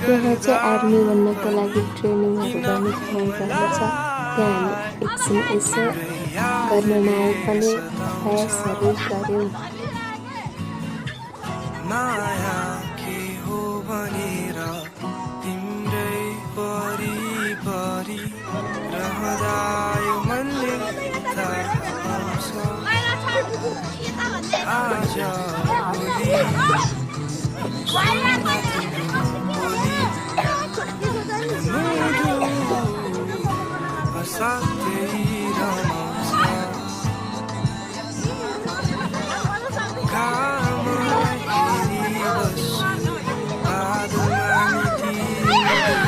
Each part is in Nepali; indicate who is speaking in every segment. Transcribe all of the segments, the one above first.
Speaker 1: यहाँ चाहिँ आर्मी बन्नको लागि ट्रेनिङहरू गर्ने ठाउँ रहेछ। त्यहाँ हामी एकछिन यसो गर्न नआए पनि प्रयासहरू गऱ्यौँ।
Speaker 2: माया के हो भनेर तिम्रै परिपरि रहँदा यो मनले थाहा पाउँछ। आज भोलि असाध्यै रमाउँछ।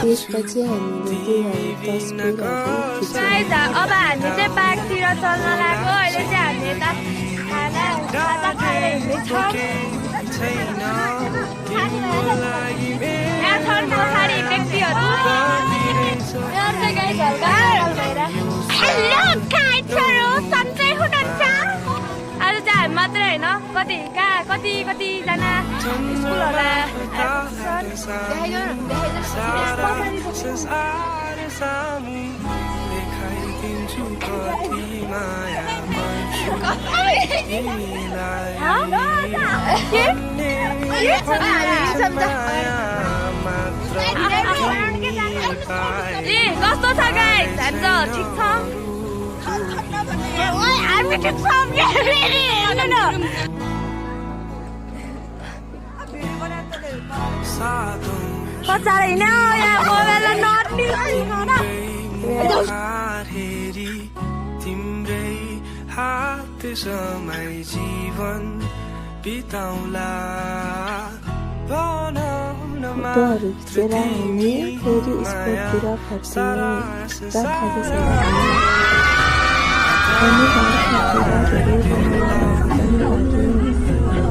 Speaker 1: त्यसपछि हामीले तस्बिरहरू खिच्यौँ।
Speaker 3: अब हामी चाहिँ पार्कतिर चल्न लाग्यो। अहिले चाहिँ हामी यता खाजा खाएर हिँड्दैछौँ। यहाँ छन् पछाडि व्यक्तिहरू। यहाँ चाहिँ गाई झल्का भएर हेलो गाइजहरू, सन्चै हुनुहुन्छ? आज चाहिँ हामी मात्रै होइन, कतिजना स्कुलहरू कस्तो छ गाइस? ठिक छ? हामी ठिक छौँ। पछाडि हिँड्यो यहाँ मोबाइललाई
Speaker 2: हेरी तिम्रै हात समय जीवन बिताउला।
Speaker 1: फोटोहरू खिचेर हामी फेरि स्कुलतिर फर्कियौँ र खाजासाजा हामी घर फर्केर धेरै रमाइलो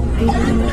Speaker 1: पनि गऱ्यौँ।